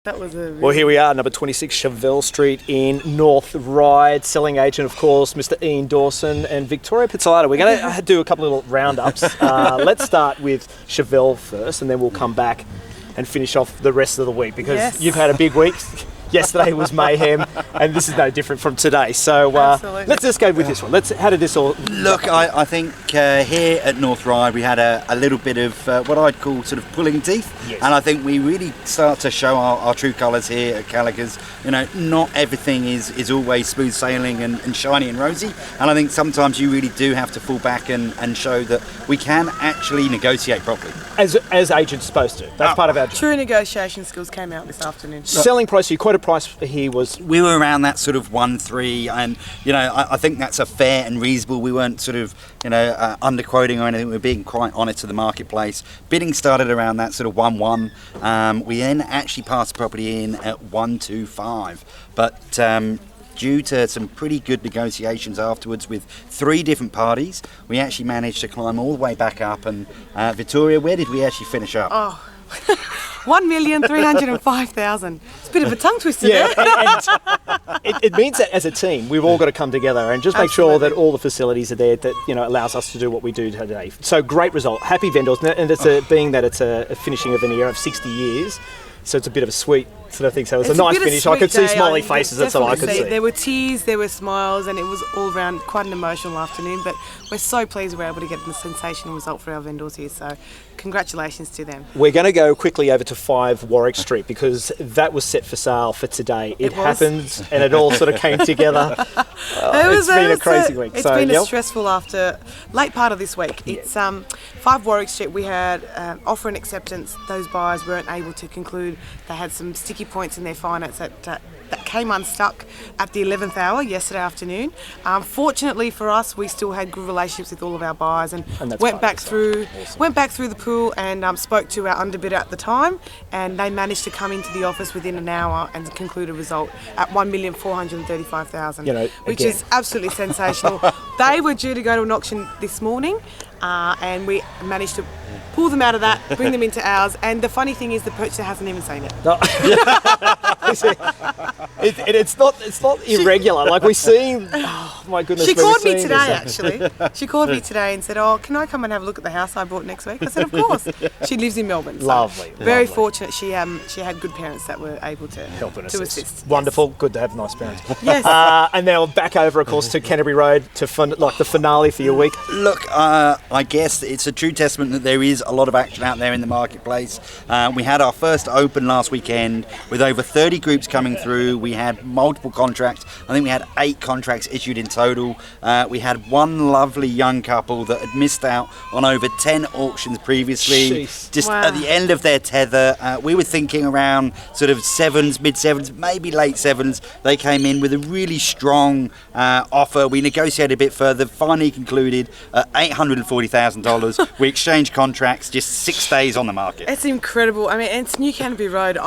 That was a Well, here we are, number 26 Chevelle Street in North Ryde. Selling agent, of course, Mr. Ian Dawson and Victoria Pizzolato. We're going to do a couple of little roundups. Let's start with Chevelle first, and then we'll come back and finish off the rest of the week, because you've had a big week. Yesterday was mayhem, and this is no different from today. So let's just go with this one. How did this all look? I think here at North Ryde we had a little bit of what I'd call sort of pulling teeth, and I think we really start to show our true colours here at Gallagher's. You know, not everything is always smooth sailing and shiny and rosy, and I think sometimes you really do have to fall back and show that we can actually negotiate properly. As agents supposed to. That's part of our job. True negotiation skills came out this afternoon. Selling price, you quoted price here was... We were around that sort of 1.3, and you know, I think that's a fair and reasonable. We weren't sort of, you know, underquoting or anything. We were being quite honest to the marketplace. Bidding started around that sort of 1.1. We then actually passed the property in at 1.25, but due to some pretty good negotiations afterwards with 3 different parties, we actually managed to climb all the way back up. And Vittoria, where did we actually finish up? Oh. 1,305,000. It's a bit of a tongue twister there. It means that as a team, we've all got to come together and just make sure that all the facilities are there that, you know, allows us to do what we do today. So great result. Happy vendors, and it's being that it's a finishing of an era of 60 years. So it's a bit of a sweet sort of thing. So it was a nice finish. I could see smiley faces. That's all I could see. There were tears, there were smiles, and it was all around quite an emotional afternoon. But we're so pleased we're able to get the sensational result for our vendors here. So congratulations to them. We're going to go quickly over to 5 Warwick Street, because that was set for sale for today. It happened, and it all sort of came together. It's been a crazy week. It's been a stressful late part of this week. It's 5 Warwick Street. We had offer and acceptance. Those buyers weren't able to conclude. They had some sticky points in their finance that came unstuck at the 11th hour yesterday afternoon. Fortunately for us, we still had good relationships with all of our buyers, and went back through the pool and spoke to our underbidder at the time, and they managed to come into the office within an hour and conclude a result at 1,435,000, which is absolutely sensational. They were due to go to an auction this morning, and we managed to pull them out of that, bring them into ours, and the funny thing is the purchaser hasn't even seen it. No. It's not irregular. Like, we're seeing, oh my goodness. She called me today, actually. She called me today and said, "Oh, can I come and have a look at the house I bought next week?" I said, "Of course." She lives in Melbourne. So lovely. Very fortunate. She had good parents that were able to help and assist. Wonderful. Yes. Good to have nice parents. Yes. And now back over, of course, to Canterbury Road to the finale for your week. Look, I guess it's a true testament that there is a lot of action out there in the marketplace. We had our first open last weekend with over 30 groups coming through. We had multiple contracts. I think we had 8 contracts issued in total. We had one lovely young couple that had missed out on over 10 auctions previously. Jeez. Just at the end of their tether. We were thinking around sort of 7s, mid-7s, maybe late 7s. They came in with a really strong offer. We negotiated a bit further, finally concluded at $840,000. We exchanged contracts just 6 days on the market. It's incredible. I mean, it's New Canterbury Road.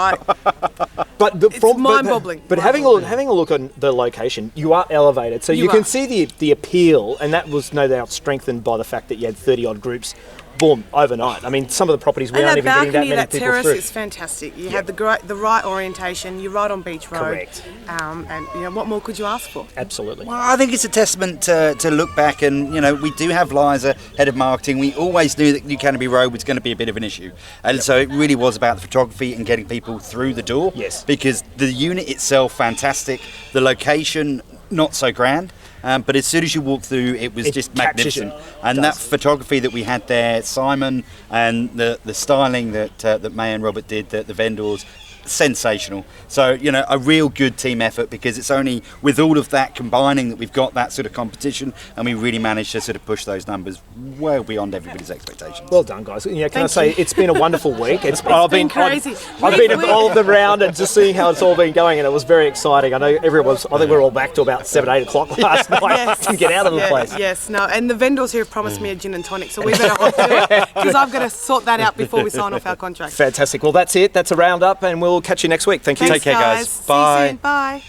It's mind-boggling. But having a look on the location, you are elevated, so you can see the appeal, and that was no doubt strengthened by the fact that you had 30 odd groups. Boom, overnight. I mean, some of the properties we aren't even getting that many that people terrace through. is fantastic. You had the right orientation. You're right on Beach Road. Correct. And what more could you ask for? Absolutely. Well, I think it's a testament to look back, and we do have Liza, head of marketing. We always knew that New Canterbury Road was going to be a bit of an issue, and so it really was about the photography and getting people through the door. Yes. Because the unit itself, fantastic. The location, not so grand. But as soon as you walk through, it was just magnificent. And that photography that we had there, Simon, and the styling that May and Robert did, the vendors, sensational. So, a real good team effort, because it's only with all of that combining that we've got that sort of competition, and we really managed to sort of push those numbers well beyond everybody's expectations. Well done, guys. Can I say it's been a wonderful week. I've been crazy. I've been involved around and just seeing how it's all been going, and it was very exciting. I know I think we were all back to about 7, 8 o'clock last night to get out of the place. Yes, no, and the vendors here have promised me a gin and tonic, so we better hop to it, because I've got to sort that out before we sign off our contract. Fantastic. Well, that's it. That's a roundup, and we'll catch you next week. Thank you. Thanks, Take care, guys. See you soon. Bye.